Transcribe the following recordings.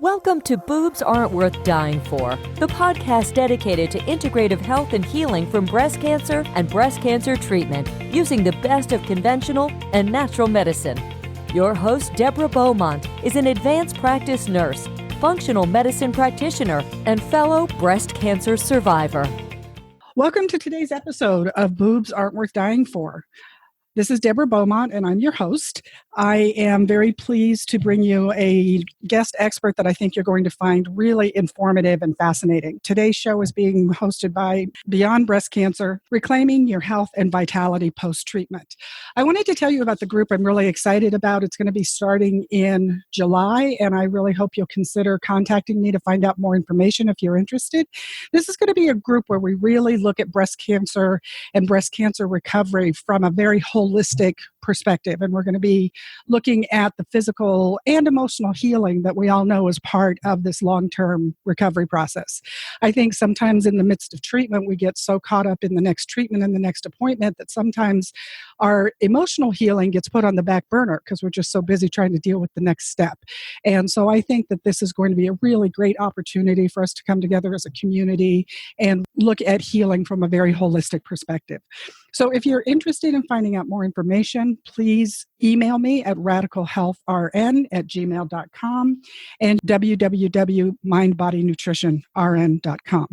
Welcome to Boobs Aren't Worth Dying For, the podcast dedicated to integrative health and healing from breast cancer and breast cancer treatment using the best of conventional and natural medicine. Your host, Deborah Beaumont, is an advanced practice nurse, functional medicine practitioner, and fellow breast cancer survivor. Welcome to today's episode of Boobs Aren't Worth Dying For. This is Deborah Beaumont, and I'm your host. I am very pleased to bring you a guest expert that I think you're going to find really informative and fascinating. Today's show is being hosted by Beyond Breast Cancer, Reclaiming Your Health and Vitality Post-Treatment. I wanted to tell you about the group I'm really excited about. It's going to be starting in July, and I really hope you'll consider contacting me to find out more information if you're interested. This is going to be a group where we really look at breast cancer and breast cancer recovery from a very holistic perspective. And we're going to be looking at the physical and emotional healing that we all know is part of this long-term recovery process. I think sometimes in the midst of treatment, we get so caught up in the next treatment and the next appointment that sometimes our emotional healing gets put on the back burner because we're just so busy trying to deal with the next step. And so I think that this is going to be a really great opportunity for us to come together as a community and look at healing from a very holistic perspective. So if you're interested in finding out more information, please email me at radicalhealthrn@gmail.com and www.mindbodynutritionrn.com.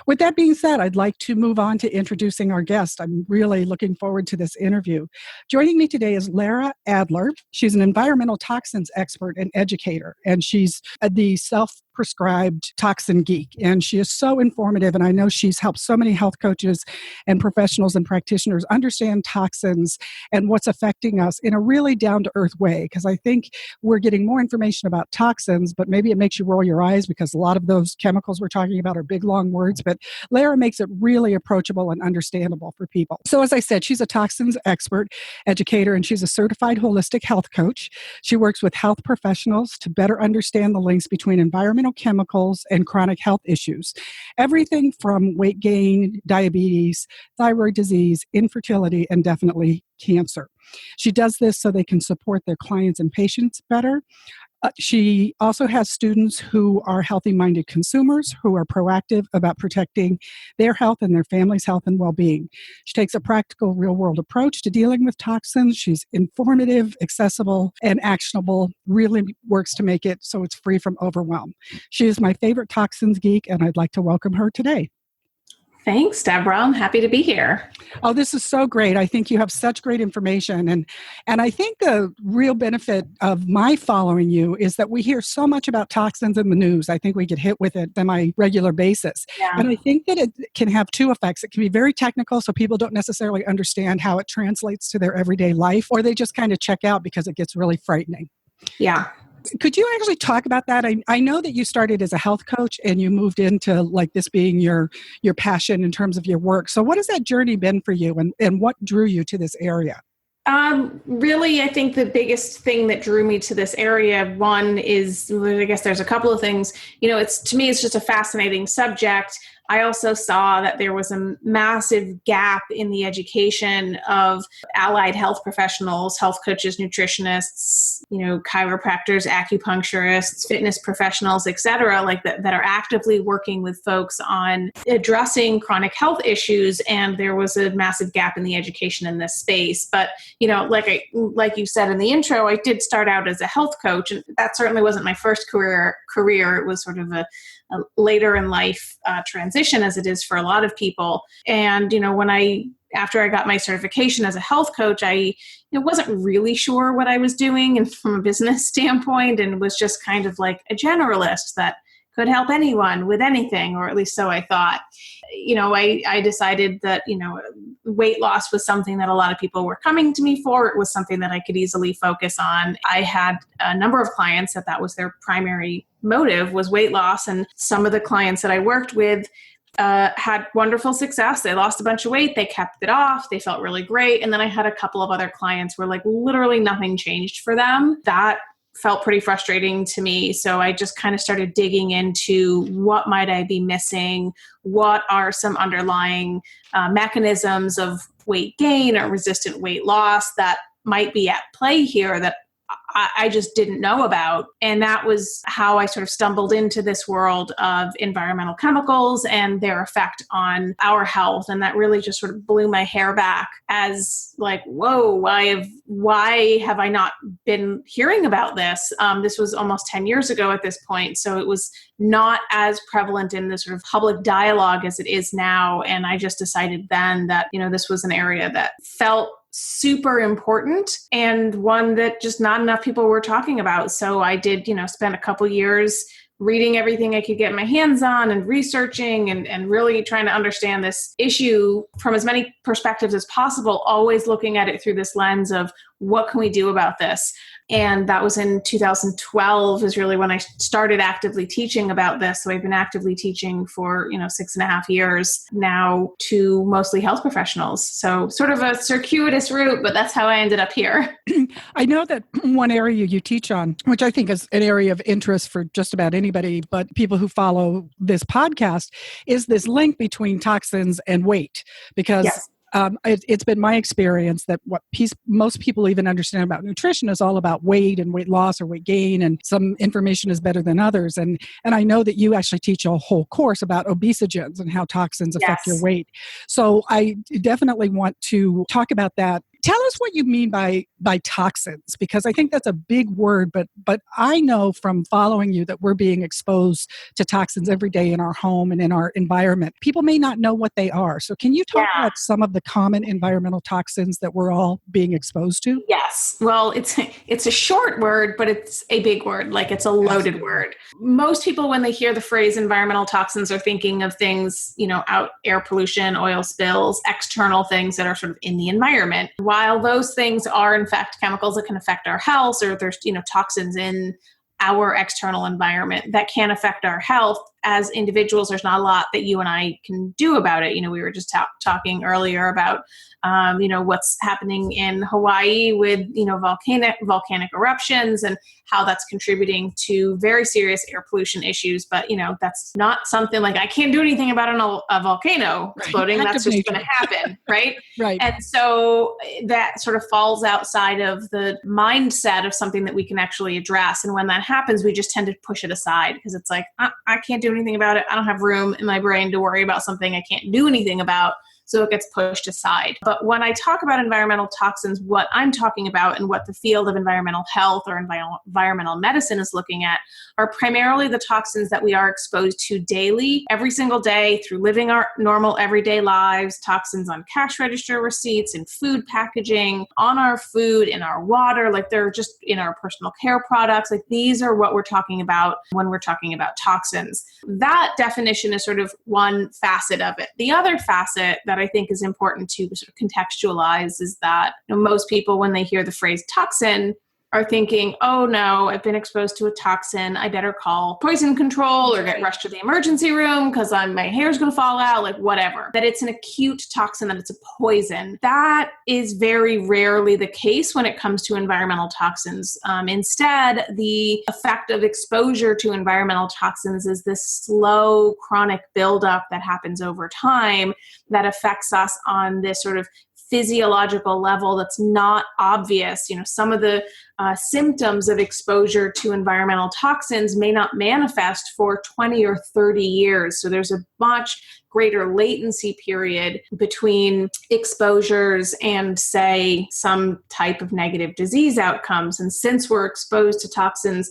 With that being said, I'd like to move on to introducing our guest. I'm really looking forward to this interview. Joining me today is Lara Adler. She's an environmental toxins expert and educator, and she's the self-prescribed toxin geek. And she is so informative, and I know she's helped so many health coaches and professionals and practitioners understand toxins and what's affecting us in a really down-to-earth way, because I think we're getting more information about toxins, but maybe it makes you roll your eyes because a lot of those chemicals we're talking about are big, long words, but Lara makes it really approachable and understandable for people. So as I said, she's a toxins expert, educator, and she's a certified holistic health coach. She works with health professionals to better understand the links between environmental chemicals and chronic health issues. Everything from weight gain, diabetes, thyroid disease, infertility, and definitely cancer. She does this so they can support their clients and patients better. She also has students who are healthy-minded consumers who are proactive about protecting their health and their family's health and well-being. She takes a practical, real-world approach to dealing with toxins. She's informative, accessible, and actionable, really works to make it so it's free from overwhelm. She is my favorite toxins geek, and I'd like to welcome her today. Thanks, Deborah. I'm happy to be here. Oh, this is so great. I think you have such great information. And I think the real benefit of my following you is that we hear so much about toxins in the news. I think we get hit with it on a regular basis. Yeah. And I think that it can have two effects. It can be very technical, so people don't necessarily understand how it translates to their everyday life, or they just kind of check out because it gets really frightening. Yeah. Could you actually talk about that? I know that you started as a health coach and you moved into like this being your passion in terms of your work. So what has that journey been for you and what drew you to this area? Really, I think the biggest thing that drew me to this area, one is, I guess there's a couple of things, to me, it's just a fascinating subject. I also saw that there was a massive gap in the education of allied health professionals, health coaches, nutritionists, chiropractors, acupuncturists, fitness professionals, et cetera, like that are actively working with folks on addressing chronic health issues. And there was a massive gap in the education in this space. But, like you said in the intro, I did start out as a health coach, and that certainly wasn't my first career. It was sort of a later in life transition, as it is for a lot of people. And, after I got my certification as a health coach, I wasn't really sure what I was doing and from a business standpoint, and was just kind of like a generalist that could help anyone with anything, or at least so I thought. I decided that, weight loss was something that a lot of people were coming to me for. It was something that I could easily focus on. I had a number of clients that was their primary motive, was weight loss. And some of the clients that I worked with had wonderful success. They lost a bunch of weight. They kept it off. They felt really great. And then I had a couple of other clients where literally nothing changed for them. That felt pretty frustrating to me. So I just kind of started digging into what might I be missing? What are some underlying mechanisms of weight gain or resistant weight loss that might be at play here that I just didn't know about. And that was how I sort of stumbled into this world of environmental chemicals and their effect on our health. And that really just sort of blew my hair back as like, whoa, why have I not been hearing about this? This was almost 10 years ago at this point. So it was not as prevalent in the sort of public dialogue as it is now. And I just decided then that, this was an area that felt super important and one that just not enough people were talking about. So I did, spend a couple years reading everything I could get my hands on and researching and really trying to understand this issue from as many perspectives as possible, always looking at it through this lens of what can we do about this? And that was in 2012 is really when I started actively teaching about this. So I've been actively teaching for, 6.5 years now to mostly health professionals. So sort of a circuitous route, but that's how I ended up here. I know that one area you teach on, which I think is an area of interest for just about anybody, but people who follow this podcast, is this link between toxins and weight. Because yes. It's been my experience that what most people even understand about nutrition is all about weight and weight loss or weight gain, and some information is better than others. And I know that you actually teach a whole course about obesogens and how toxins affect your weight. So I definitely want to talk about that. Tell us what you mean by toxins, because I think that's a big word, but I know from following you that we're being exposed to toxins every day in our home and in our environment. People may not know what they are. So can you talk about some of the common environmental toxins that we're all being exposed to? Yes. Well, it's a short word, but it's a big word. Like it's a loaded word. Most people, when they hear the phrase environmental toxins, are thinking of things, out air pollution, oil spills, external things that are sort of in the environment. While those things are in fact chemicals that can affect our health, or there's, toxins in our external environment that can affect our health, as individuals, there's not a lot that you and I can do about it. We were just talking earlier about, what's happening in Hawaii with, volcanic eruptions and how that's contributing to very serious air pollution issues. But, that's not something like I can't do anything about a volcano exploding. Right. That's just going to happen. Right. Right. And so that sort of falls outside of the mindset of something that we can actually address. And when that happens, we just tend to push it aside because it's like, I can't do anything about it. I don't have room in my brain to worry about something I can't do anything about. So it gets pushed aside. But when I talk about environmental toxins, what I'm talking about and what the field of environmental health or environmental medicine is looking at are primarily the toxins that we are exposed to daily, every single day through living our normal everyday lives, toxins on cash register receipts, in food packaging, on our food, in our water, like they're just in our personal care products. Like these are what we're talking about when we're talking about toxins. That definition is sort of one facet of it. The other facet that I think is important to sort of contextualize is that most people, when they hear the phrase toxin, are thinking, oh no, I've been exposed to a toxin. I better call poison control or get rushed to the emergency room because my hair's going to fall out, like whatever. That it's an acute toxin, that it's a poison. That is very rarely the case when it comes to environmental toxins. Instead, the effect of exposure to environmental toxins is this slow, chronic buildup that happens over time that affects us on this sort of physiological level that's not obvious. Some of the symptoms of exposure to environmental toxins may not manifest for 20 or 30 years. So there's a much greater latency period between exposures and, say, some type of negative disease outcomes. And since we're exposed to toxins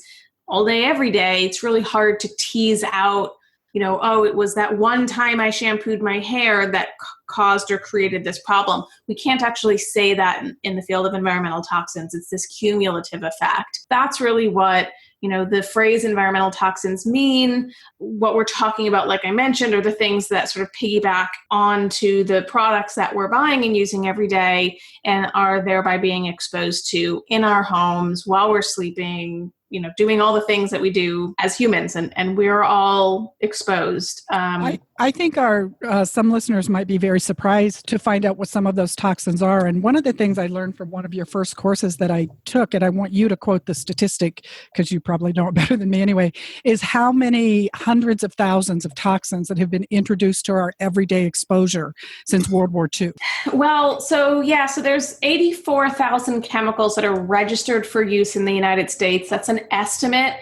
all day, every day, it's really hard to tease out it was that one time I shampooed my hair that caused or created this problem. We can't actually say that in the field of environmental toxins. It's this cumulative effect. That's really what, the phrase environmental toxins mean. What we're talking about, like I mentioned, are the things that sort of piggyback onto the products that we're buying and using every day and are thereby being exposed to in our homes while we're sleeping, doing all the things that we do as humans, and we're all exposed. I think our some listeners might be very surprised to find out what some of those toxins are. And one of the things I learned from one of your first courses that I took, and I want you to quote the statistic because you probably know it better than me anyway, is how many hundreds of thousands of toxins that have been introduced to our everyday exposure since World War II. Well, so there's 84,000 chemicals that are registered for use in the United States. That's an estimate.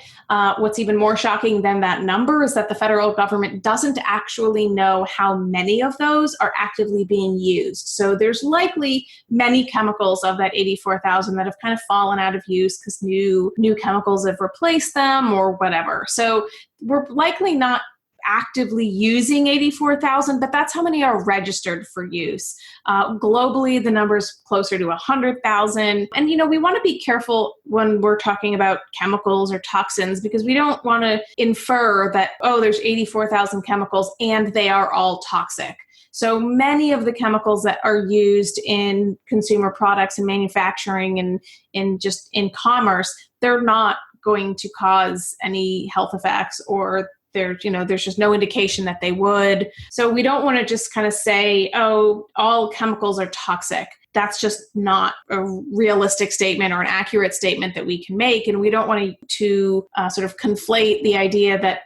What's even more shocking than that number is that the federal government doesn't actually know how many of those are actively being used. So there's likely many chemicals of that 84,000 that have kind of fallen out of use because new chemicals have replaced them or whatever. So we're likely not actively using 84,000, but that's how many are registered for use. Globally, the number is closer to 100,000. And, we want to be careful when we're talking about chemicals or toxins because we don't want to infer that, there's 84,000 chemicals and they are all toxic. So many of the chemicals that are used in consumer products and manufacturing and in commerce, they're not going to cause any health effects or there's just no indication that they would. So we don't want to just kind of say, all chemicals are toxic. That's just not a realistic statement or an accurate statement that we can make. And we don't want to sort of conflate the idea that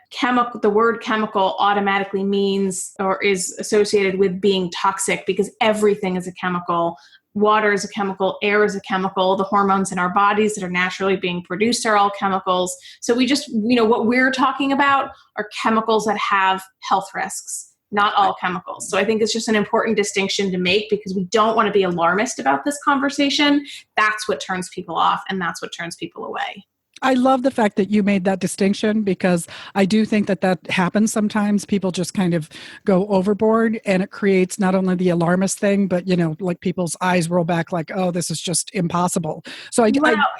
the word chemical automatically means or is associated with being toxic because everything is a chemical. Water is a chemical, air is a chemical, the hormones in our bodies that are naturally being produced are all chemicals. So we just, what we're talking about are chemicals that have health risks, not all chemicals. So I think it's just an important distinction to make because we don't want to be alarmist about this conversation. That's what turns people off and that's what turns people away. I love the fact that you made that distinction because I do think that happens sometimes. People just kind of go overboard and it creates not only the alarmist thing, but, like people's eyes roll back like, oh, this is just impossible. So I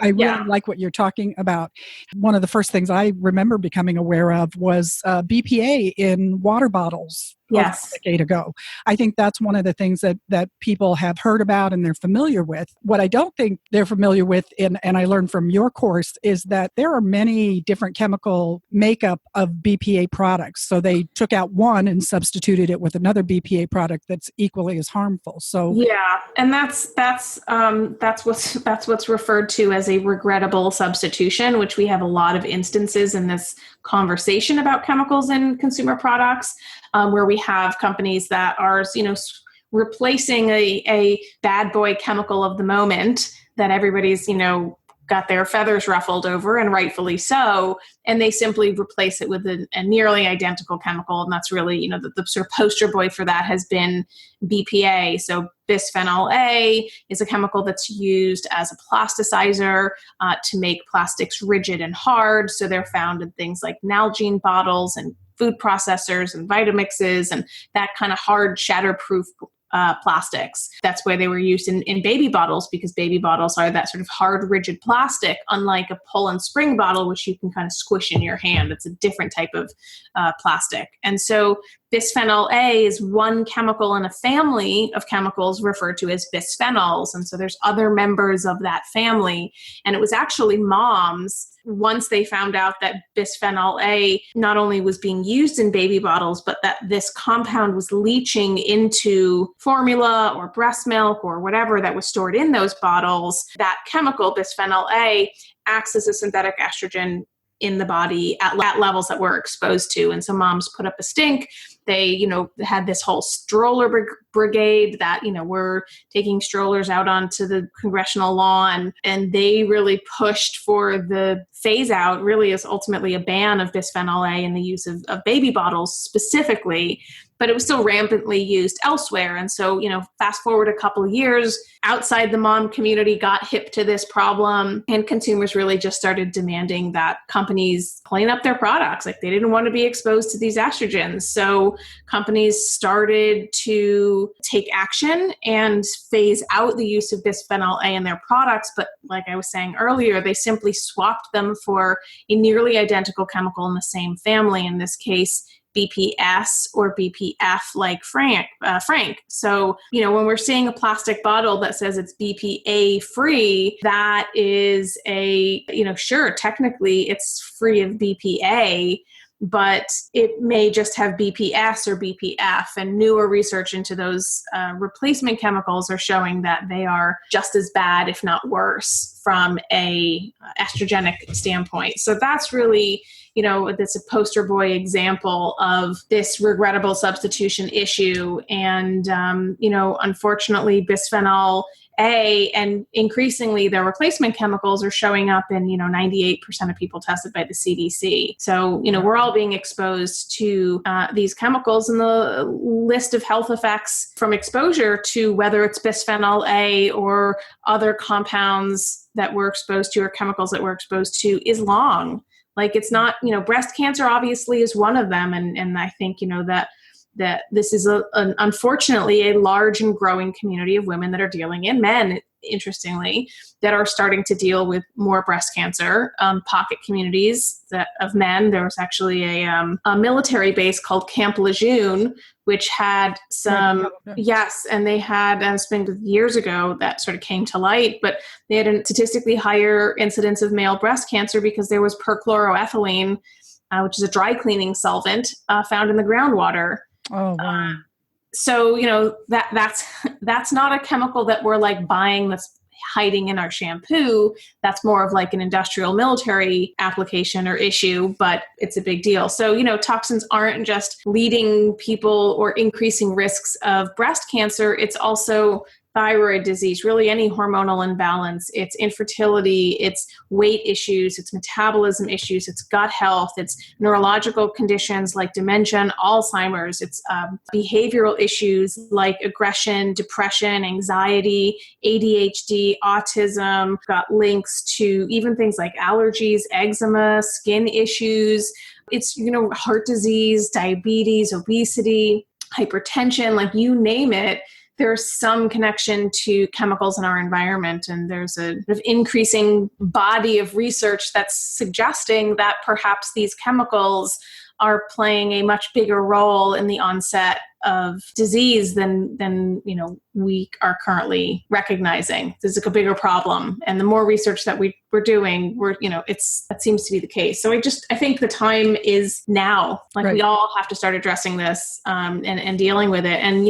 really like what you're talking about. One of the first things I remember becoming aware of was BPA in water bottles. Yes. A decade ago. I think that's one of the things that people have heard about and they're familiar with. What I don't think they're familiar with, and I learned from your course, is that there are many different chemical makeup of BPA products. So they took out one and substituted it with another BPA product that's equally as harmful. So yeah, and that's what's referred to as a regrettable substitution, which we have a lot of instances in this conversation about chemicals in consumer products. Where we have companies that are, replacing a bad boy chemical of the moment that everybody's, got their feathers ruffled over, and rightfully so, and they simply replace it with a nearly identical chemical. And that's really, the sort of poster boy for that has been BPA. So bisphenol A is a chemical that's used as a plasticizer to make plastics rigid and hard. So they're found in things like Nalgene bottles and food processors and Vitamixes and that kind of hard shatterproof plastics. That's why they were used in baby bottles because baby bottles are that sort of hard, rigid plastic, unlike a pull and spring bottle, which you can kind of squish in your hand. It's a different type of plastic. And so bisphenol A is one chemical in a family of chemicals referred to as bisphenols. And so there's other members of that family. And it was actually moms, once they found out that bisphenol A not only was being used in baby bottles, but that this compound was leaching into formula or breast milk or whatever that was stored in those bottles, that chemical, bisphenol A, acts as a synthetic estrogen in the body at levels that we're exposed to. And so moms put up a stink. They, had this whole stroller brigade that, were taking strollers out onto the congressional lawn, and they really pushed for the phase out, really is ultimately a ban of bisphenol A in the use of baby bottles specifically, but it was still rampantly used elsewhere. And so, fast forward a couple of years, outside the mom community got hip to this problem, and consumers really just started demanding that companies clean up their products. Like they didn't want to be exposed to these estrogens. So companies started to take action and phase out the use of bisphenol A in their products. But like I was saying earlier, they simply swapped them for a nearly identical chemical in the same family, in this case, BPS or BPF like Frank. So, when we're seeing a plastic bottle that says it's BPA free, that is sure, technically it's free of BPA, but it may just have BPS or BPF, and newer research into those replacement chemicals are showing that they are just as bad, if not worse, from a estrogenic standpoint. So that's really, that's a poster boy example of this regrettable substitution issue. And, unfortunately, bisphenol A and increasingly their replacement chemicals are showing up in, 98% of people tested by the CDC. So, we're all being exposed to these chemicals, and the list of health effects from exposure to whether it's bisphenol A or other compounds that we're exposed to or chemicals that we're exposed to is long. Like, it's not, breast cancer obviously is one of them. And I think, that this is unfortunately a large and growing community of women that are dealing, and men, interestingly, that are starting to deal with more breast cancer. Pocket communities of men. There was actually a military base called Camp Lejeune, which had some, yes, and they had, it's been years ago that sort of came to light, but they had a statistically higher incidence of male breast cancer because there was perchloroethylene, which is a dry cleaning solvent, found in the groundwater. Oh, wow. So, that's not a chemical that we're like buying that's hiding in our shampoo. That's more of like an industrial military application or issue, but it's a big deal. So, toxins aren't just leading people or increasing risks of breast cancer. It's also thyroid disease, really any hormonal imbalance. It's infertility, it's weight issues, it's metabolism issues, it's gut health, it's neurological conditions like dementia and Alzheimer's, it's behavioral issues like aggression, depression, anxiety, ADHD, autism, got links to even things like allergies, eczema, skin issues. It's, heart disease, diabetes, obesity, hypertension, like you name it. There's some connection to chemicals in our environment, and there's a sort of increasing body of research that's suggesting that perhaps these chemicals are playing a much bigger role in the onset of disease than we are currently recognizing. There's like a bigger problem, and the more research that we're doing, that seems to be the case. So I think the time is now. Like, right. We all have to start addressing this and dealing with it. And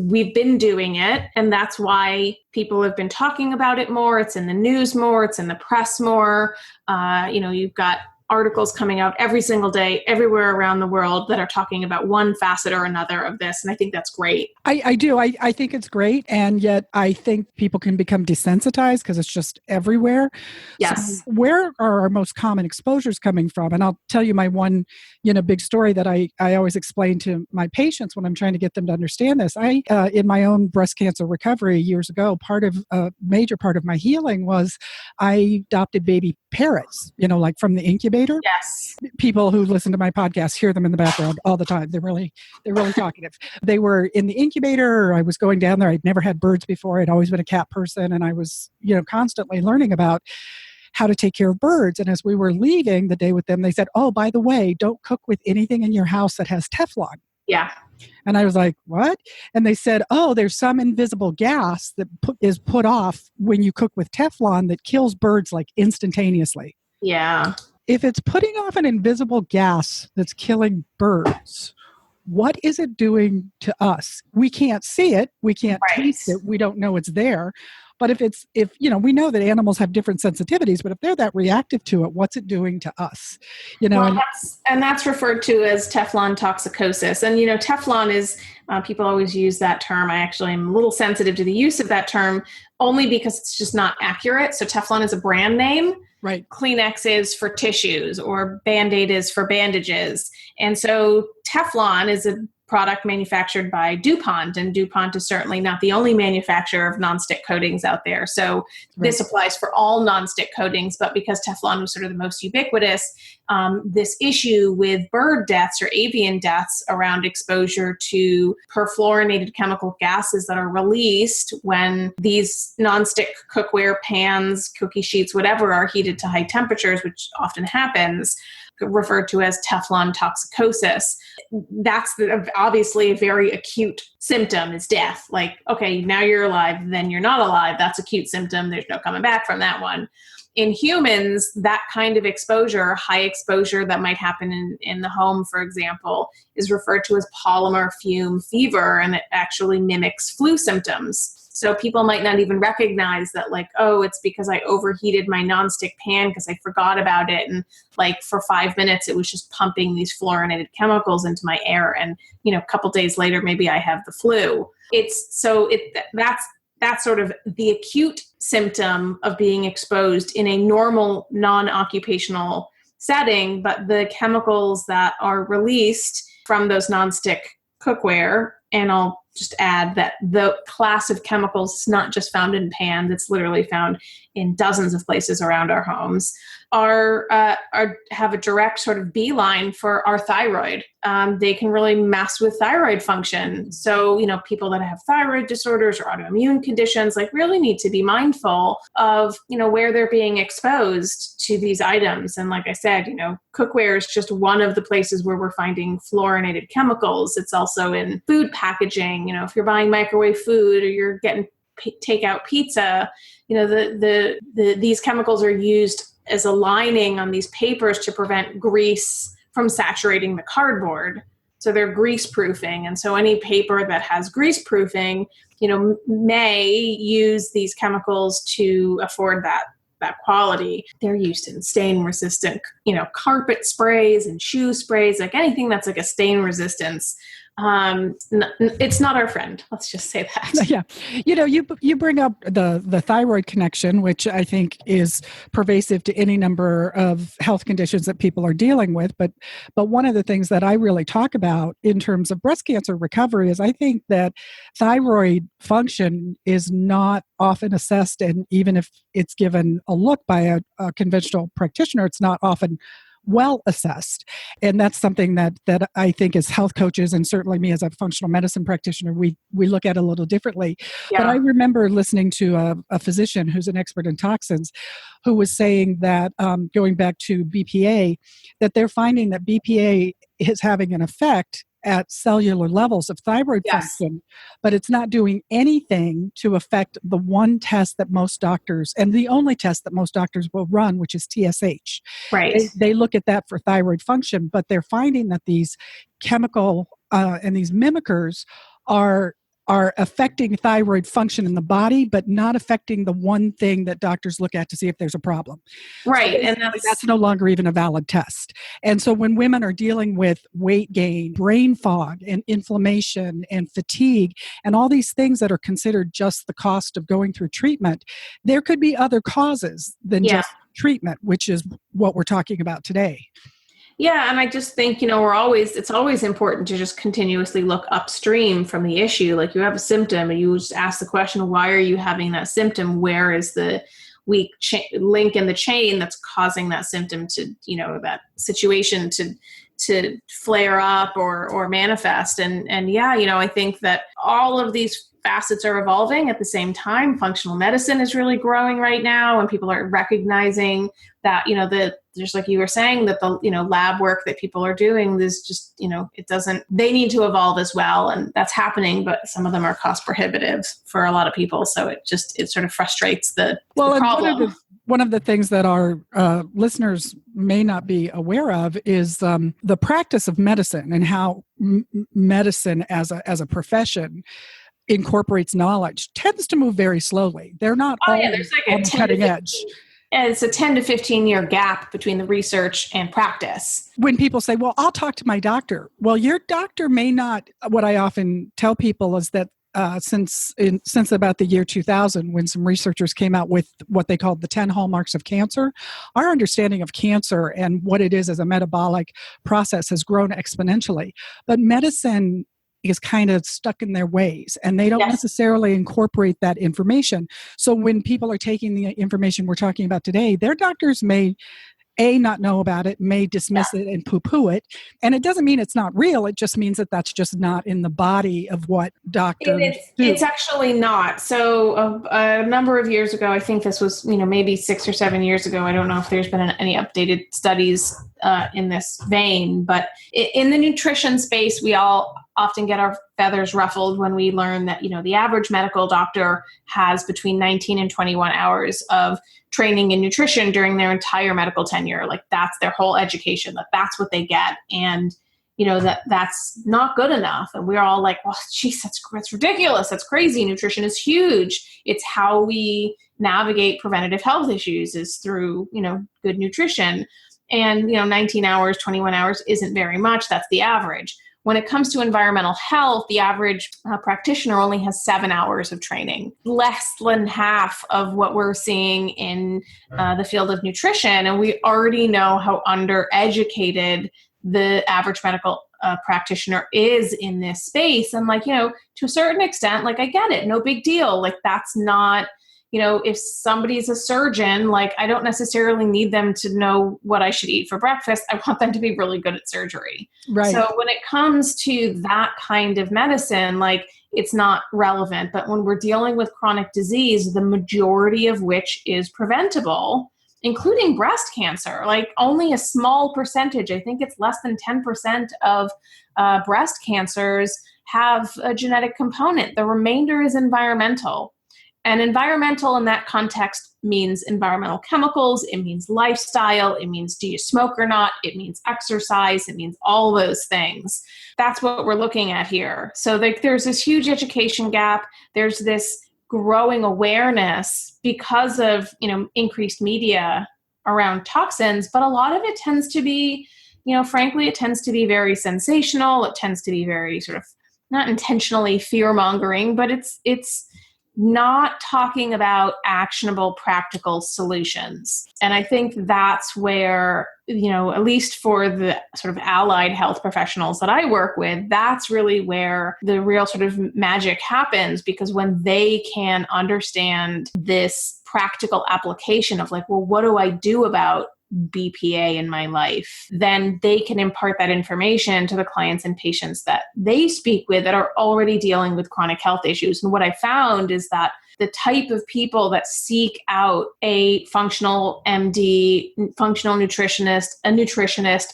we've been doing it, and that's why people have been talking about it more. It's in the news more. It's in the press more. You've got articles coming out every single day, everywhere around the world that are talking about one facet or another of this. And I think that's great. I do. I think it's great. And yet I think people can become desensitized because it's just everywhere. Yes. So where are our most common exposures coming from? And I'll tell you my one, big story that I always explain to my patients when I'm trying to get them to understand this. In my own breast cancer recovery years ago, a major part of my healing was I adopted baby parrots, like from the incubator. Yes. People who listen to my podcast hear them in the background all the time. They're really talkative. They were in the incubator. I was going down there. I'd never had birds before. I'd always been a cat person, and I was, constantly learning about how to take care of birds. And as we were leaving the day with them, they said, "Oh, by the way, don't cook with anything in your house that has Teflon." Yeah. And I was like, "What?" And they said, "Oh, there's some invisible gas that is put off when you cook with Teflon that kills birds like instantaneously." Yeah. If it's putting off an invisible gas that's killing birds, what is it doing to us? We can't see it. We can't taste it. We don't know it's there. But if we know that animals have different sensitivities, but if they're that reactive to it, what's it doing to us? That's referred to as Teflon toxicosis. And, Teflon is, people always use that term. I actually am a little sensitive to the use of that term only because it's just not accurate. So Teflon is a brand name. Right. Kleenex is for tissues, or Band-Aid is for bandages. And so Teflon is a product manufactured by DuPont, and DuPont is certainly not the only manufacturer of nonstick coatings out there. So this applies for all nonstick coatings, but because Teflon was sort of the most ubiquitous, this issue with bird deaths or avian deaths around exposure to perfluorinated chemical gases that are released when these nonstick cookware, pans, cookie sheets, whatever, are heated to high temperatures, which often happens, referred to as Teflon toxicosis. That's obviously a very acute symptom is death. Like, okay, now you're alive, then you're not alive. That's an acute symptom. There's no coming back from that one. In humans, that kind of exposure, high exposure that might happen in the home, for example, is referred to as polymer fume fever, and it actually mimics flu symptoms. So people might not even recognize that, like, oh, it's because I overheated my nonstick pan because I forgot about it. And like for 5 minutes, it was just pumping these fluorinated chemicals into my air. And, a couple days later, maybe I have the flu. That's sort of the acute symptom of being exposed in a normal, non-occupational setting. But the chemicals that are released from those nonstick cookware, and I'll just add that the class of chemicals is not just found in pans, it's literally found in dozens of places around our homes, have a direct sort of beeline for our thyroid. They can really mess with thyroid function. So, people that have thyroid disorders or autoimmune conditions, like, really need to be mindful of, where they're being exposed to these items. And like I said, cookware is just one of the places where we're finding fluorinated chemicals. It's also in food packaging. If you're buying microwave food or you're getting takeout pizza, these chemicals are used as a lining on these papers to prevent grease from saturating the cardboard. So they're grease proofing. And so any paper that has grease proofing, may use these chemicals to afford that quality. They're used in stain resistant, carpet sprays and shoe sprays, like anything that's like a stain resistance. It's not our friend. Let's just say that. Yeah. You bring up the thyroid connection, which I think is pervasive to any number of health conditions that people are dealing with. But one of the things that I really talk about in terms of breast cancer recovery is I think that thyroid function is not often assessed. And even if it's given a look by a conventional practitioner, it's not often well assessed. And that's something that I think as health coaches, and certainly me as a functional medicine practitioner, we look at a little differently. Yeah. But I remember listening to a physician who's an expert in toxins who was saying that, going back to BPA, that they're finding that BPA is having an effect at cellular levels of thyroid function, but it's not doing anything to affect the one test that most doctors, and the only test that most doctors will run, which is TSH. Right. They look at that for thyroid function, but they're finding that these chemical and these mimickers are affecting thyroid function in the body, but not affecting the one thing that doctors look at to see if there's a problem. Right. So and that's no longer even a valid test. And so when women are dealing with weight gain, brain fog, and inflammation, and fatigue, and all these things that are considered just the cost of going through treatment, there could be other causes than just treatment, which is what we're talking about today. Yeah, and I just think, it's always important to just continuously look upstream from the issue. Like, you have a symptom and you just ask the question, why are you having that symptom? Where is the weak link in the chain that's causing that symptom to, that situation to flare up or manifest? And I think that all of these facets are evolving at the same time. Functional medicine is really growing right now, and people are recognizing that, just like you were saying, that the, lab work that people are doing is just, they need to evolve as well. And that's happening, but some of them are cost prohibitive for a lot of people. So it sort of frustrates the problem. And one of the things that our listeners may not be aware of is the practice of medicine, and how medicine as a profession incorporates knowledge tends to move very slowly. They're not always on the cutting edge. And it's a 10 to 15 year gap between the research and practice. When people say, well, I'll talk to my doctor. Well, your doctor may not. What I often tell people is that since about the year 2000, when some researchers came out with what they called the 10 hallmarks of cancer, our understanding of cancer and what it is as a metabolic process has grown exponentially. But medicine is kind of stuck in their ways, and they don't necessarily incorporate that information. So when people are taking the information we're talking about today, their doctors may not know about it, may dismiss it and poo-poo it. And it doesn't mean it's not real. It just means that that's just not in the body of what doctors do. It's actually not. So a number of years ago, I think this was, maybe 6 or 7 years ago. I don't know if there's been any updated studies in this vein, but in the nutrition space, we all often get our feathers ruffled when we learn that, the average medical doctor has between 19 and 21 hours of training in nutrition during their entire medical tenure. Like that's their whole education, that's what they get. And, that's not good enough. And we're all like, well, geez, that's ridiculous. That's crazy. Nutrition is huge. It's how we navigate preventative health issues is through, good nutrition. And, 19 hours, 21 hours isn't very much. That's the average. When it comes to environmental health, the average practitioner only has 7 hours of training, less than half of what we're seeing in the field of nutrition. And we already know how undereducated the average medical practitioner is in this space. And to a certain extent, I get it. No big deal. That's not, if somebody's a surgeon, I don't necessarily need them to know what I should eat for breakfast. I want them to be really good at surgery. Right. So when it comes to that kind of medicine, it's not relevant. But when we're dealing with chronic disease, the majority of which is preventable, including breast cancer, only a small percentage, I think it's less than 10% of breast cancers have a genetic component. The remainder is environmental. And environmental in that context means environmental chemicals, it means lifestyle, it means do you smoke or not, it means exercise, it means all those things. That's what we're looking at here. So there's this huge education gap. There's this growing awareness because of, increased media around toxins, but a lot of it tends to be, frankly, it tends to be very sensational. It tends to be very sort of not intentionally fear-mongering, but it's not talking about actionable, practical solutions. And I think that's where, at least for the sort of allied health professionals that I work with, that's really where the real sort of magic happens, because when they can understand this practical application of what do I do about BPA in my life, then they can impart that information to the clients and patients that they speak with that are already dealing with chronic health issues. And what I found is that the type of people that seek out a functional MD, functional nutritionist,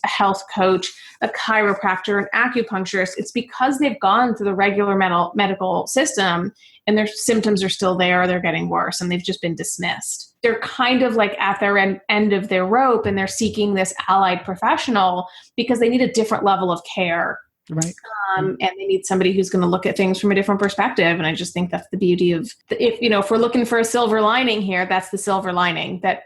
a health coach, a chiropractor, an acupuncturist, it's because they've gone through the regular medical system and their symptoms are still there, they're getting worse, and they've just been dismissed. They're kind of at their end of their rope, and they're seeking this allied professional because they need a different level of care. Right. And they need somebody who's going to look at things from a different perspective. And I just think that's the beauty of, if we're looking for a silver lining here, that's the silver lining, that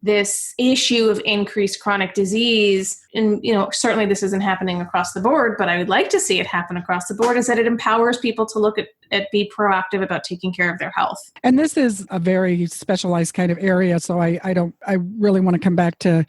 this issue of increased chronic disease, and certainly this isn't happening across the board, but I would like to see it happen across the board, is that it empowers people to look at be proactive about taking care of their health. And this is a very specialized kind of area, so I really want to come back to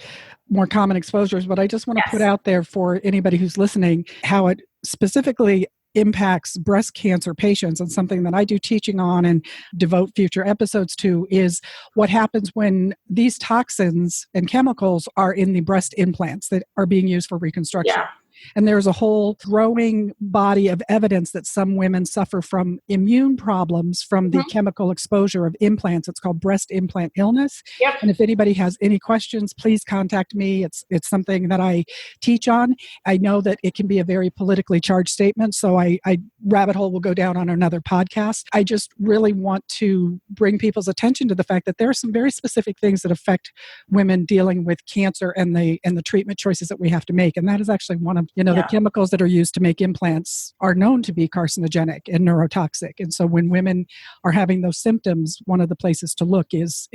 more common exposures, but I just want to put out there for anybody who's listening how it specifically impacts breast cancer patients, and something that I do teaching on and devote future episodes to is what happens when these toxins and chemicals are in the breast implants that are being used for reconstruction. Yeah. And there's a whole growing body of evidence that some women suffer from immune problems from the chemical exposure of implants. It's called breast implant illness. Yep. And if anybody has any questions, please contact me. It's something that I teach on. I know that it can be a very politically charged statement, so I rabbit hole will go down on another podcast. I just really want to bring people's attention to the fact that there are some very specific things that affect women dealing with cancer and the treatment choices that we have to make. And that is actually one of the chemicals that are used to make implants are known to be carcinogenic and neurotoxic. And so when women are having those symptoms, one of the places to look is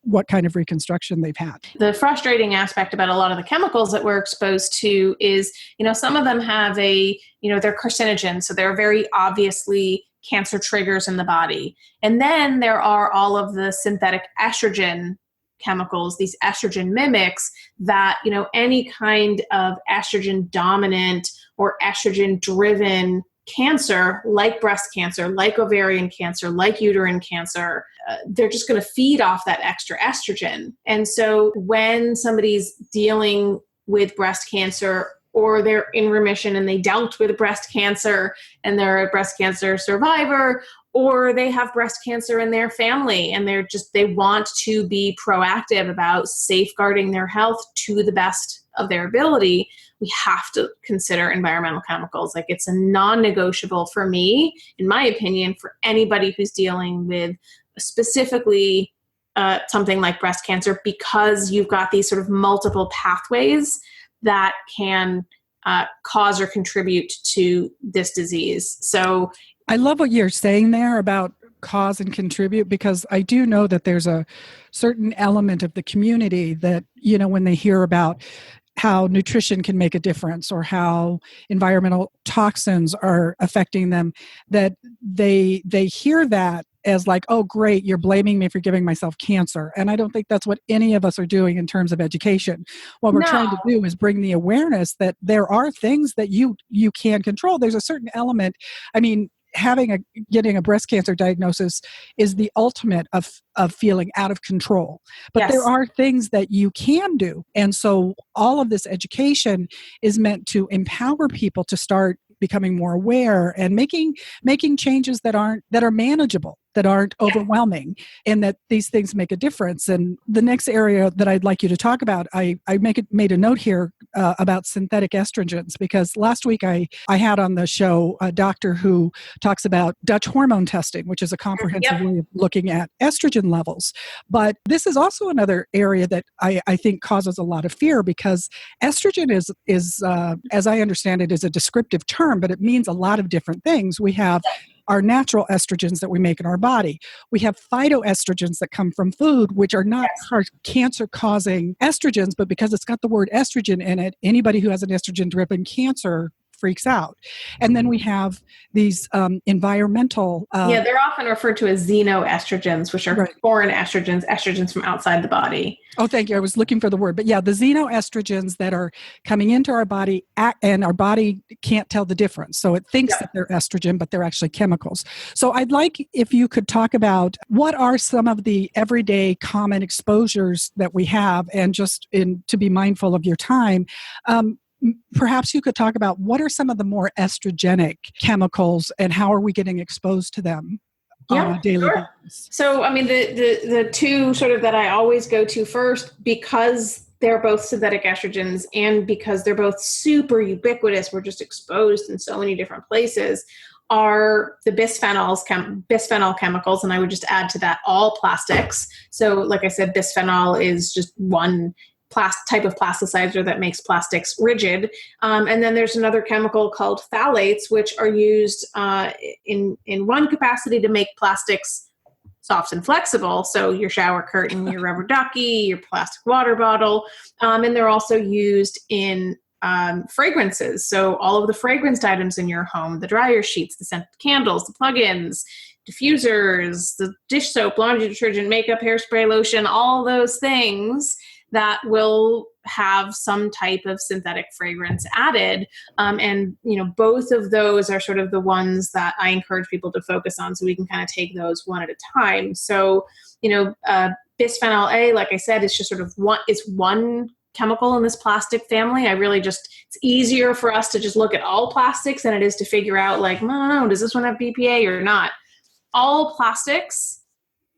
what kind of reconstruction they've had. The frustrating aspect about a lot of the chemicals that we're exposed to is, some of them have they're carcinogens. So they're very obviously cancer triggers in the body. And then there are all of the synthetic estrogen chemicals, these estrogen mimics that, any kind of estrogen dominant or estrogen driven cancer, like breast cancer, like ovarian cancer, like uterine cancer, they're just going to feed off that extra estrogen. And so when somebody's dealing with breast cancer, or they're in remission and they dealt with breast cancer and they're a breast cancer survivor, or they have breast cancer in their family and they want to be proactive about safeguarding their health to the best of their ability, we have to consider environmental chemicals. Like, it's a non-negotiable for me, in my opinion, for anybody who's dealing with specifically something like breast cancer, because you've got these sort of multiple pathways that can cause or contribute to this disease. So I love what you're saying there about cause and contribute, because I do know that there's a certain element of the community that, when they hear about how nutrition can make a difference or how environmental toxins are affecting them, that they hear that as like, oh, great, you're blaming me for giving myself cancer. And I don't think that's what any of us are doing in terms of education. What we're trying to do is bring the awareness that there are things that you can control. There's a certain element. I mean, getting a breast cancer diagnosis is the ultimate of feeling out of control. But yes, there are things that you can do. And so all of this education is meant to empower people to start becoming more aware and making changes that are manageable, that aren't overwhelming, and that these things make a difference. And the next area that I'd like you to talk about, I made a note here about synthetic estrogens, because last week I had on the show a doctor who talks about Dutch hormone testing, which is a comprehensive way of looking at estrogen levels. But this is also another area that I think causes a lot of fear, because estrogen is as I understand it, is a descriptive term, but it means a lot of different things. We have our natural estrogens that we make in our body. We have phytoestrogens that come from food, which are not cancer-causing estrogens, but because it's got the word estrogen in it, anybody who has an estrogen-driven cancer freaks out. And then we have these environmental... they're often referred to as xenoestrogens, which are foreign estrogens from outside the body. Oh, thank you. I was looking for the word. But yeah, the xenoestrogens that are coming into our body, and our body can't tell the difference. So it thinks that they're estrogen, but they're actually chemicals. So I'd like if you could talk about what are some of the everyday common exposures that we have, and just to be mindful of your time. Perhaps you could talk about what are some of the more estrogenic chemicals and how are we getting exposed to them on a daily basis? So, I mean, the two sort of that I always go to first, because they're both synthetic estrogens and because they're both super ubiquitous, we're just exposed in so many different places, are the bisphenol chemicals. And I would just add to that all plastics. So like I said, bisphenol is just one type of plasticizer that makes plastics rigid. And then there's another chemical called phthalates, which are used in one capacity to make plastics soft and flexible. So your shower curtain, your rubber ducky, your plastic water bottle. And they're also used in fragrances. So all of the fragranced items in your home, the dryer sheets, the scented candles, the plugins, diffusers, the dish soap, laundry detergent, makeup, hairspray, lotion, all those things that will have some type of synthetic fragrance added. And, both of those are sort of the ones that I encourage people to focus on, so we can kind of take those one at a time. So, bisphenol A, like I said, is just sort of one chemical in this plastic family. It's easier for us to just look at all plastics than it is to figure out, like, no, does this one have BPA or not? All plastics,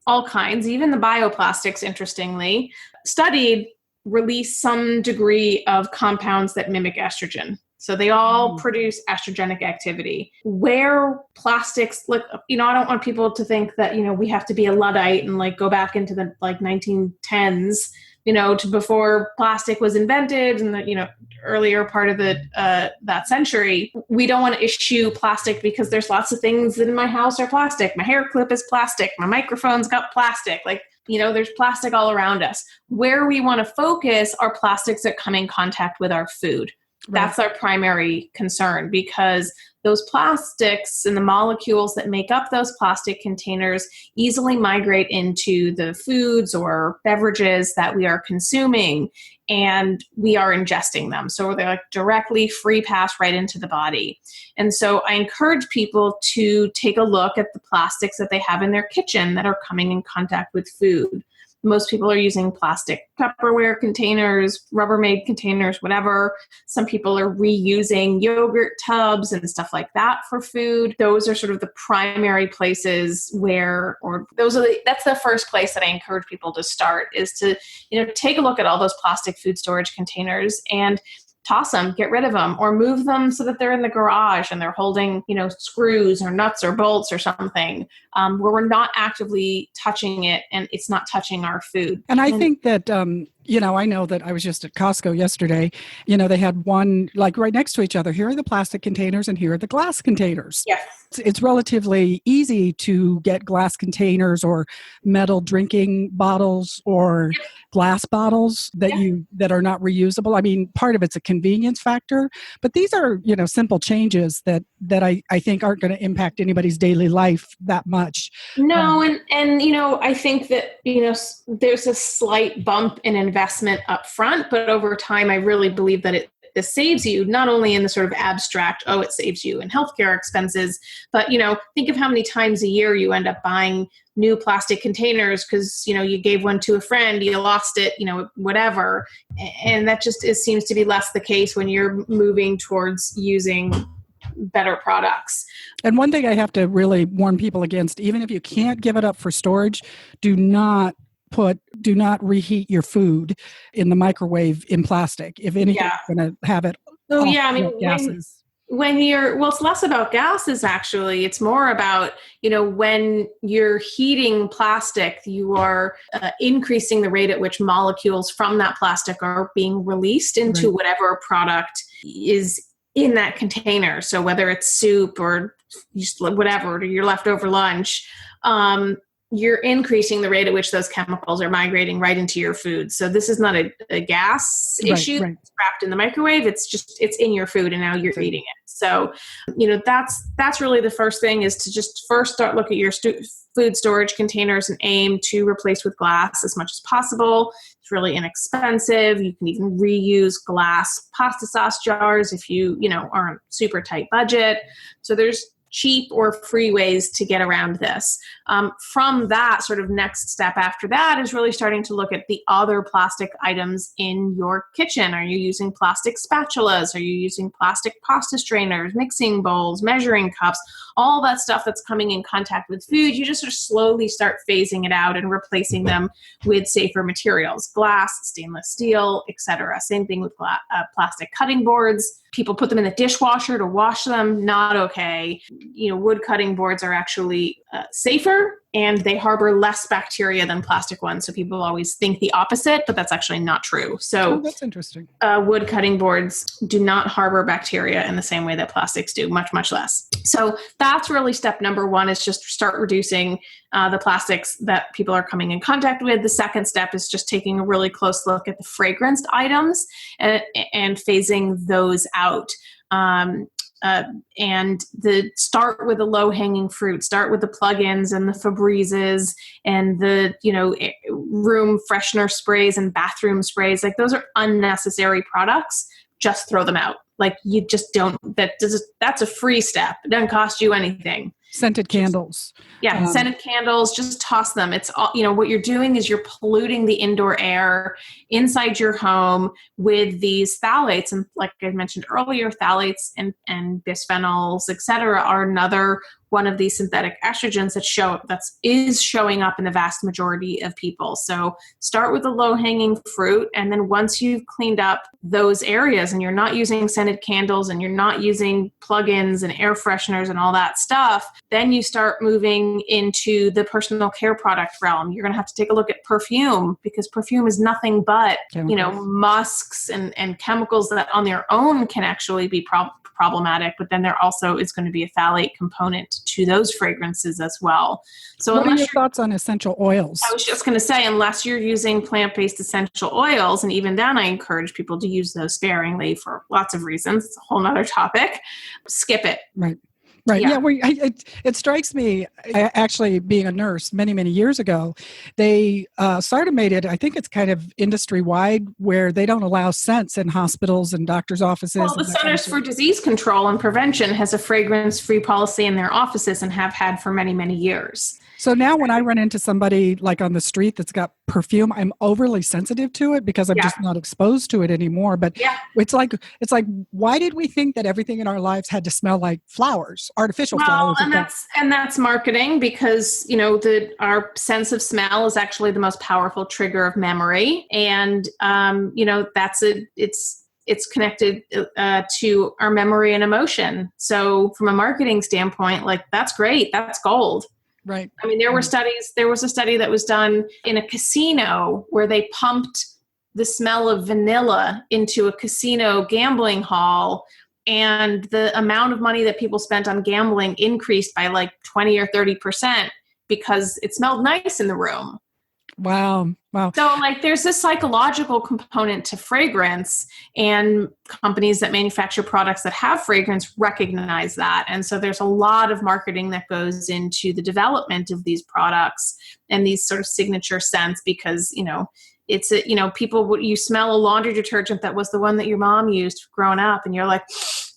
all kinds, even the bioplastics, interestingly, studied, release some degree of compounds that mimic estrogen. So they all produce estrogenic activity. Where plastics, I don't want people to think that, we have to be a Luddite and go back into the 1910s, to before plastic was invented and the, earlier part of that century. We don't want to issue plastic because there's lots of things that in my house are plastic. My hair clip is plastic. My microphone's got plastic. There's plastic all around us. Where we want to focus are plastics that come in contact with our food. Right. That's our primary concern, because those plastics and the molecules that make up those plastic containers easily migrate into the foods or beverages that we are consuming. and we are ingesting them. So they're like directly free pass right into the body. And so I encourage people to take a look at the plastics that they have in their kitchen that are coming in contact with food. Most people are using plastic Tupperware containers, Rubbermaid containers, whatever. Some people are reusing yogurt tubs and stuff like that for food. Those are sort of the primary places where, that's the first place that I encourage people to start, is to, take a look at all those plastic food storage containers and toss them, get rid of them, or move them so that they're in the garage and they're holding, screws or nuts or bolts or something, where we're not actively touching it and it's not touching our food. And I think that, I know that I was just at Costco yesterday. They had one like right next to each other. Here are the plastic containers and here are the glass containers. Yes. It's relatively easy to get glass containers or metal drinking bottles or glass bottles that are not reusable. I mean, part of it's a convenience factor, but these are, simple changes that I think aren't going to impact anybody's daily life that much. No, and I think that, there's a slight bump in investment up front, but over time, I really believe that this saves you, not only in the sort of abstract, it saves you in healthcare expenses, but, think of how many times a year you end up buying new plastic containers because, you gave one to a friend, you lost it, whatever. And that just seems to be less the case when you're moving towards using better products. And one thing I have to really warn people against, even if you can't give it up for storage, do not reheat your food in the microwave in plastic. If anything, you're going to have it. So gases. It's less about gases, actually. It's more about, when you're heating plastic, you are increasing the rate at which molecules from that plastic are being released into whatever product is in that container. So whether it's soup or just whatever, or your leftover lunch, you're increasing the rate at which those chemicals are migrating right into your food. So this is not a gas issue that's trapped in the microwave. It's in your food and now you're eating it. So, that's really the first thing, is to just first start look at your food storage containers and aim to replace with glass as much as possible. It's really inexpensive. You can even reuse glass pasta sauce jars if you, aren't super tight budget. So there's cheap or free ways to get around this. From that sort of next step after that is really starting to look at the other plastic items in your kitchen. Are you using plastic spatulas? Are you using plastic pasta strainers, mixing bowls, measuring cups, all that stuff that's coming in contact with food? You just sort of slowly start phasing it out and replacing them with safer materials, glass, stainless steel, etc. Same thing with plastic cutting boards. People put them in the dishwasher to wash them. Not okay. Wood cutting boards are actually safer and they harbor less bacteria than plastic ones. So people always think the opposite, but that's actually not true. So that's interesting. Wood cutting boards do not harbor bacteria in the same way that plastics do, much, much less. So that's really step number one, is just start reducing the plastics that people are coming in contact with. The second step is just taking a really close look at the fragranced items and phasing those out. And start with the low-hanging fruit. Start with the plug-ins and the Febrezes and the, room freshener sprays and bathroom sprays. Like, those are unnecessary products. Just throw them out. Like, you just don't, that's a free step. It doesn't cost you anything. Scented candles. Scented candles, just toss them. It's all, what you're doing is you're polluting the indoor air inside your home with these phthalates. And like I mentioned earlier, phthalates and bisphenols, et cetera, are another one of these synthetic estrogens that is showing up in the vast majority of people. So start with the low-hanging fruit, and then once you've cleaned up those areas and you're not using scented candles and you're not using plug-ins and air fresheners and all that stuff, then you start moving into the personal care product realm. You're going to have to take a look at perfume, because perfume is nothing but musks and chemicals that on their own can actually be problematic, but then there also is going to be a phthalate component to those fragrances as well. So what are your thoughts on essential oils? I was just going to say, unless you're using plant-based essential oils, and even then I encourage people to use those sparingly for lots of reasons. It's a whole nother topic. Skip it. Right. Right. Yeah. Yeah. It strikes me, actually being a nurse many, many years ago, they made it, I think it's kind of industry wide, where they don't allow scents in hospitals and doctors' offices. Well, the And that kind of Centers thing. for Disease Control and Prevention has a fragrance-free policy in their offices and have had for many, many years. So now when I run into somebody like on the street that's got perfume, I'm overly sensitive to it because I'm Yeah. just not exposed to it anymore. But Yeah. it's like, why did we think that everything in our lives had to smell like flowers, artificial Well, flowers? and that's marketing, because our sense of smell is actually the most powerful trigger of memory, and it's connected to our memory and emotion. So from a marketing standpoint, like, that's great, that's gold. Right. I mean, there was a study that was done in a casino where they pumped the smell of vanilla into a casino gambling hall, and the amount of money that people spent on gambling increased by like 20 or 30% because it smelled nice in the room. Wow. So like, there's this psychological component to fragrance, and companies that manufacture products that have fragrance recognize that. And so there's a lot of marketing that goes into the development of these products and these sort of signature scents, because, you smell a laundry detergent that was the one that your mom used growing up, and you're like,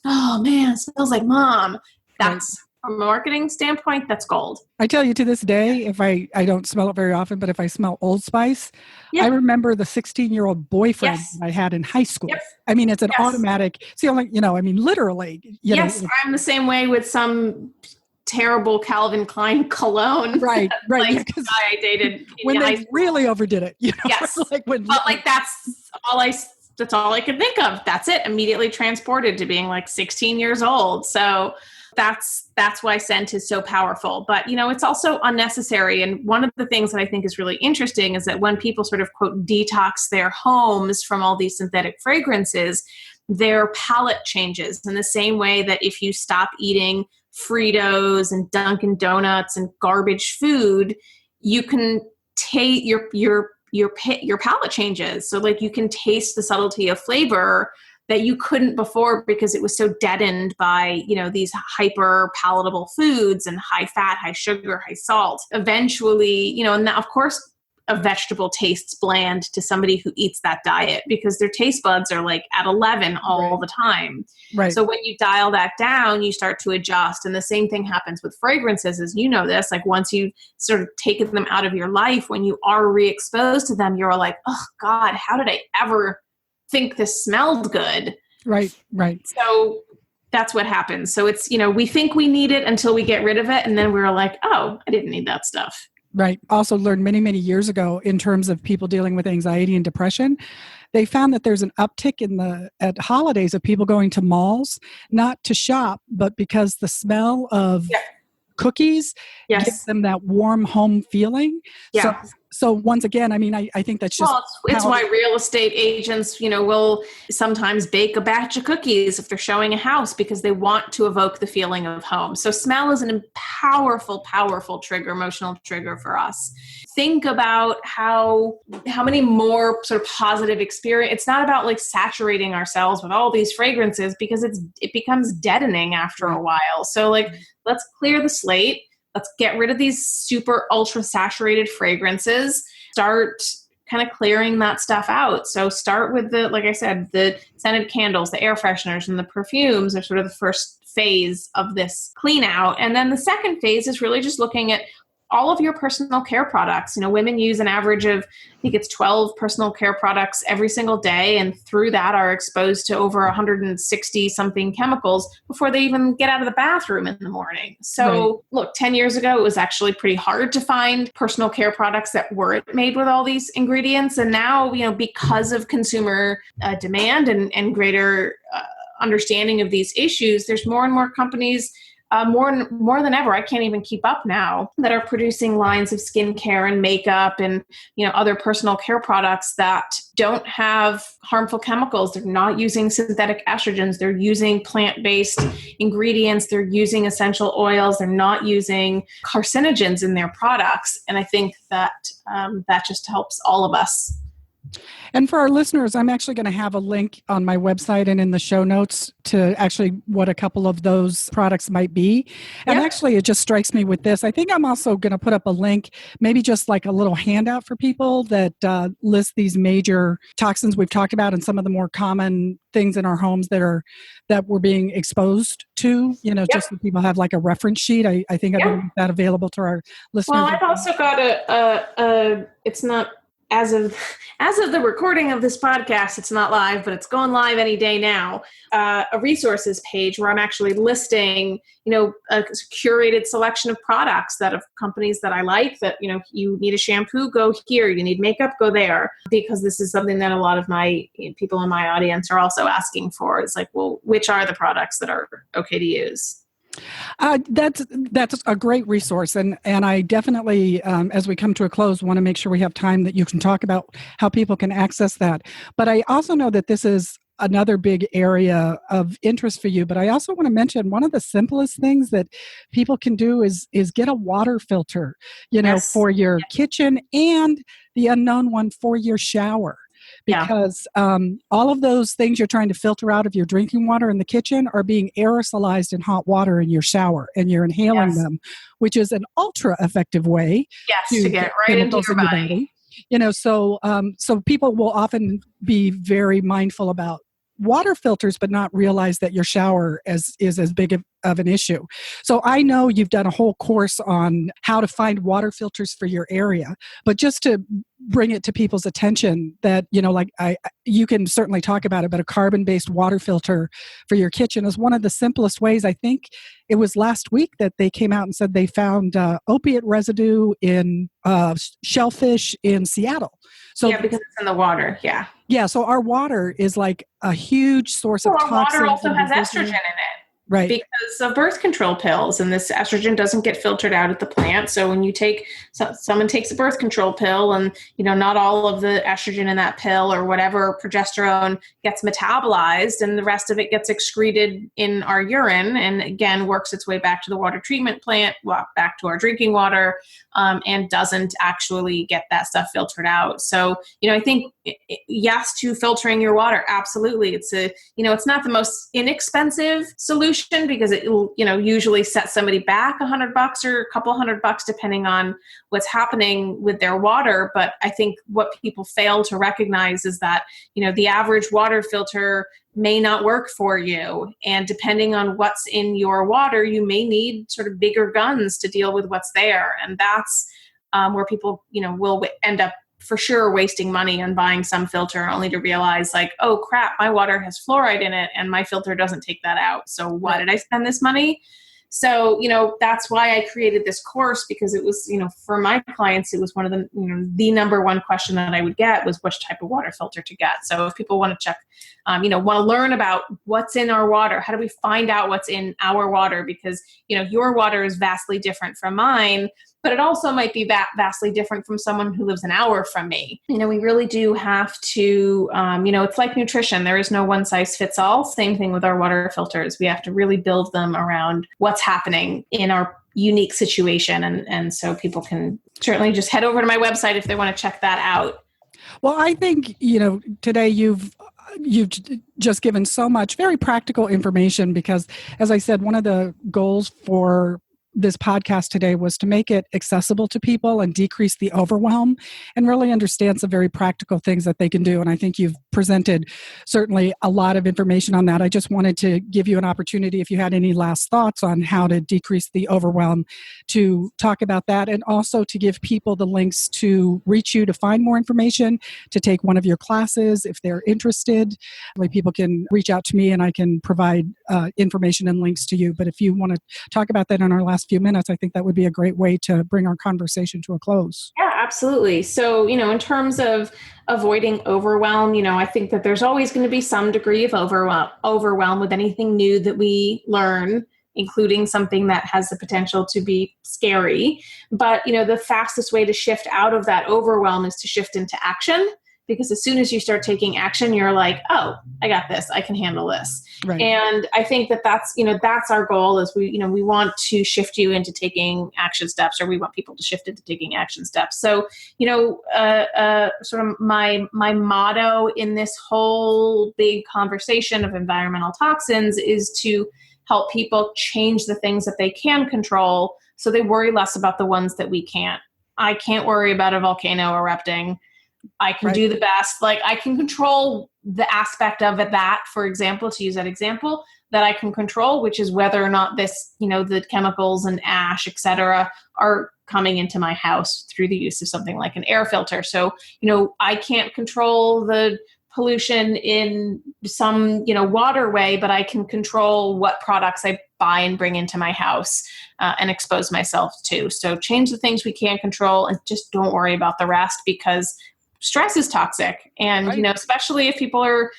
oh man, it smells like mom. That's, from a marketing standpoint, that's gold. I tell you, to this day, if I don't smell it very often, but if I smell Old Spice, Yep. I remember the 16-year-old boyfriend Yes. that I had in high school. Yep. I mean, it's an Yes. automatic, it's the only, literally. Yes, I'm the same way with some terrible Calvin Klein cologne. Right. Like, Yeah, the guy I dated when high they school. really overdid it. Yes. Like That's all I could think of. That's it. Immediately transported to being like 16 years old. So that's why scent is so powerful. But, it's also unnecessary. And one of the things that I think is really interesting is that when people sort of, quote, detox their homes from all these synthetic fragrances, their palate changes in the same way that if you stop eating Fritos and Dunkin' Donuts and garbage food, you can taste your palate changes. So like, you can taste the subtlety of flavor that you couldn't before because it was so deadened by, these hyper palatable foods and high fat, high sugar, high salt. Eventually, and that, of course, a vegetable tastes bland to somebody who eats that diet because their taste buds are like at 11 all the time. Right. So when you dial that down, you start to adjust. And the same thing happens with fragrances, as you know this, like, once you've sort of taken them out of your life, when you are re-exposed to them, you're like, oh God, how did I ever think this smelled good? Right. So that's what happens. So it's, we think we need it until we get rid of it. And then we're like, oh, I didn't need that stuff. Right. Also learned many, many years ago, in terms of people dealing with anxiety and depression, they found that there's an uptick at holidays of people going to malls, not to shop, but because the smell of cookies gives them that warm home feeling. Yeah. So once again, I mean, I think that's just... Well, it's why real estate agents, will sometimes bake a batch of cookies if they're showing a house, because they want to evoke the feeling of home. So smell is a powerful, powerful trigger, emotional trigger for us. Think about how many more sort of positive experience. It's not about like saturating ourselves with all these fragrances, because it becomes deadening after a while. So like, let's clear the slate. Let's get rid of these super ultra saturated fragrances. Start kind of clearing that stuff out. So start with like I said, the scented candles, the air fresheners, and the perfumes are sort of the first phase of this clean out. And then the second phase is really just looking at all of your personal care products. Women use an average of, I think it's 12 personal care products every single day. And through that are exposed to over 160 something chemicals before they even get out of the bathroom in the morning. So Look, 10 years ago, it was actually pretty hard to find personal care products that weren't made with all these ingredients. And now, because of consumer demand and greater understanding of these issues, there's more and more companies, more than ever, I can't even keep up now, that are producing lines of skincare and makeup and other personal care products that don't have harmful chemicals. They're not using synthetic estrogens. They're using plant-based ingredients. They're using essential oils. They're not using carcinogens in their products. And I think that that just helps all of us And for our listeners, I'm actually going to have a link on my website and in the show notes to actually what a couple of those products might be. And actually, it just strikes me with this. I think I'm also going to put up a link, maybe just like a little handout for people that lists these major toxins we've talked about and some of the more common things in our homes that we're being exposed to, just so people have like a reference sheet. I think I'm going to make that available to our listeners. Well, I've also got it's not as of the recording of this podcast, it's not live, but it's going live any day now. A resources page where I'm actually listing, a curated selection of products of companies that I like. That you need a shampoo, go here. You need makeup, go there. Because this is something that a lot of my people in my audience are also asking for. Is like, well, which are the products that are okay to use? That's a great resource, and I definitely, as we come to a close, want to make sure we have time that you can talk about how people can access that. But I also know that this is another big area of interest for you. But I also want to mention one of the simplest things that people can do is get a water filter, for your kitchen, and the unknown one for your shower. Because all of those things you're trying to filter out of your drinking water in the kitchen are being aerosolized in hot water in your shower, and you're inhaling them, which is an ultra effective way to get right into your body. So people will often be very mindful about water filters, but not realize that your shower is as big of an issue. So I know you've done a whole course on how to find water filters for your area, but just to bring it to people's attention that, you can certainly talk about it, but a carbon-based water filter for your kitchen is one of the simplest ways. I think it was last week that they came out and said they found opiate residue in shellfish in Seattle. So because it's in the water. Yeah, so our water is like a huge source of toxins. Our water also has estrogen in it. Right. Because of birth control pills, and this estrogen doesn't get filtered out at the plant. So when you someone takes a birth control pill, and not all of the estrogen in that pill or whatever progesterone gets metabolized, and the rest of it gets excreted in our urine, and again works its way back to the water treatment plant, back to our drinking water, and doesn't actually get that stuff filtered out. So I think yes to filtering your water, absolutely. It's it's not the most inexpensive solution, because it will, usually set somebody back $100 or a couple $100 depending on what's happening with their water. But I think what people fail to recognize is that, the average water filter may not work for you. And depending on what's in your water, you may need sort of bigger guns to deal with what's there. And that's where people, will end up for sure wasting money on buying some filter, only to realize like, oh crap, my water has fluoride in it and my filter doesn't take that out. So why did I spend this money? So, that's why I created this course, because it was, for my clients, it was one of the, the number one question that I would get was which type of water filter to get. So if people want to check, want to learn about what's in our water, how do we find out what's in our water? Because, your water is vastly different from mine, but it also might be vastly different from someone who lives an hour from me. We really do have to, it's like nutrition. There is no one size fits all. Same thing with our water filters. We have to really build them around what's happening in our unique situation. And so people can certainly just head over to my website if they want to check that out. Well, I think, today you've just given so much very practical information, because as I said, one of the goals for this podcast today was to make it accessible to people and decrease the overwhelm and really understand some very practical things that they can do. And I think you've presented certainly a lot of information on that. I just wanted to give you an opportunity, if you had any last thoughts on how to decrease the overwhelm, to talk about that, and also to give people the links to reach you to find more information, to take one of your classes if they're interested. Like, people can reach out to me and I can provide information and links to you. But if you want to talk about that in our last few minutes, I think that would be a great way to bring our conversation to a close. Yeah, absolutely. So, in terms of avoiding overwhelm, I think that there's always going to be some degree of overwhelm with anything new that we learn, including something that has the potential to be scary. But, the fastest way to shift out of that overwhelm is to shift into action. because as soon as you start taking action, you're like, oh, I got this. I can handle this. Right. And I think that that's our goal is we want to shift you into taking action steps, or we want people to shift into taking action steps. So, sort of my motto in this whole big conversation of environmental toxins is to help people change the things that they can control so they worry less about the ones that we can't. I can't worry about a volcano erupting. I can do the best. Like, I can control the aspect of it that, for example, to use that example, that I can control, which is whether or not this, the chemicals and ash, et cetera, are coming into my house through the use of something like an air filter. So, I can't control the pollution in some, waterway, but I can control what products I buy and bring into my house and expose myself to. So change the things we can't control and just don't worry about the rest, because stress is toxic. And, especially if people are,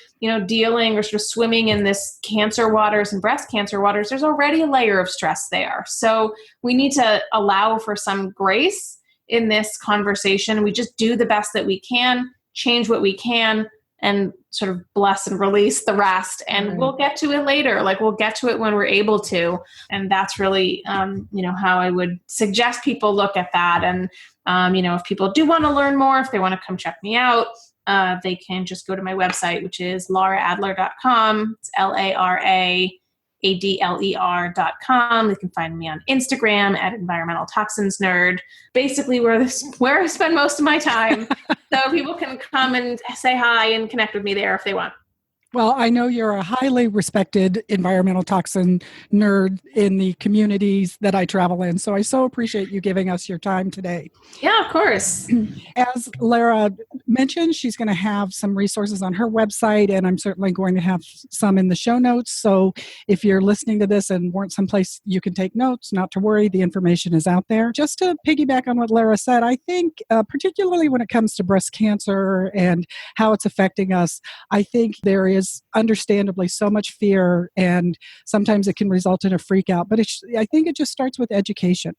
dealing or sort of swimming in this cancer waters and breast cancer waters, there's already a layer of stress there. So we need to allow for some grace in this conversation. We just do the best that we can, change what we can, and sort of bless and release the rest. And we'll get to it later. Like, we'll get to it when we're able to. And that's really, how I would suggest people look at that. And, if people do want to learn more, if they want to come check me out, they can just go to my website, which is laraadler.com. It's LARAADLER.com. They can find me on Instagram at Environmental Toxins Nerd, basically where I spend most of my time. So people can come and say hi and connect with me there if they want. Well, I know you're a highly respected environmental toxin nerd in the communities that I travel in. So I so appreciate you giving us your time today. Yeah, of course. As Lara mentioned, she's going to have some resources on her website, and I'm certainly going to have some in the show notes. So if you're listening to this and weren't someplace you can take notes, not to worry, the information is out there. Just to piggyback on what Lara said, I think particularly when it comes to breast cancer and how it's affecting us, I think there is understandably so much fear, and sometimes it can result in a freak out. But I think it just starts with education.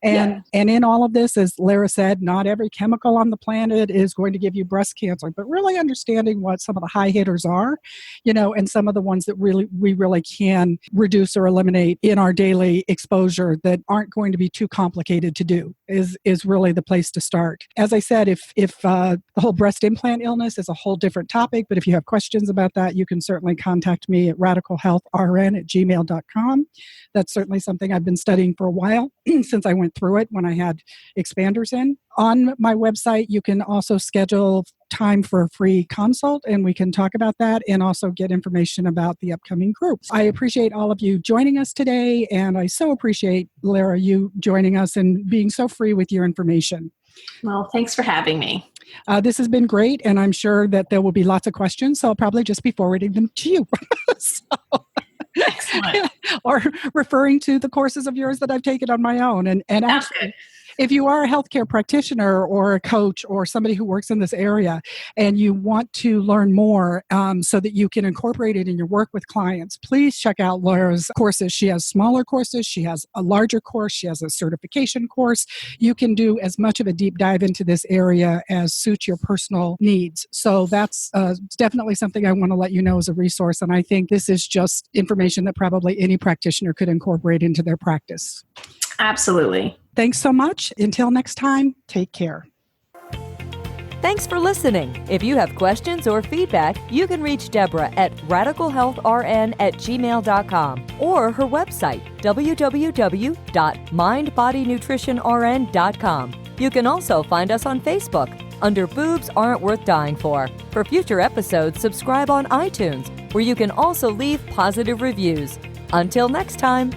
And in all of this, as Lara said, not every chemical on the planet is going to give you breast cancer, but really understanding what some of the high hitters are, and some of the ones that we really can reduce or eliminate in our daily exposure that aren't going to be too complicated to do is really the place to start. As I said, if the whole breast implant illness is a whole different topic, but if you have questions about that, you can certainly contact me at radicalhealthrn@gmail.com. That's certainly something I've been studying for a while since I went through it when I had expanders in. On my website, you can also schedule time for a free consult, and we can talk about that and also get information about the upcoming groups. I appreciate all of you joining us today, and I so appreciate, Lara, you joining us and being so free with your information. Well, thanks for having me. This has been great, and I'm sure that there will be lots of questions, so I'll probably just be forwarding them to you. Excellent. Or referring to the courses of yours that I've taken on my own. And actually, if you are a healthcare practitioner or a coach or somebody who works in this area and you want to learn more so that you can incorporate it in your work with clients, please check out Lara's courses. She has smaller courses. She has a larger course. She has a certification course. You can do as much of a deep dive into this area as suits your personal needs. So that's definitely something I want to let you know as a resource. And I think this is just information that probably any practitioner could incorporate into their practice. Absolutely. Thanks so much. Until next time, take care. Thanks for listening. If you have questions or feedback, you can reach Deborah at radicalhealthrn@gmail.com or her website, www.mindbodynutritionrn.com. You can also find us on Facebook under Boobs Aren't Worth Dying For. For future episodes, subscribe on iTunes, where you can also leave positive reviews. Until next time.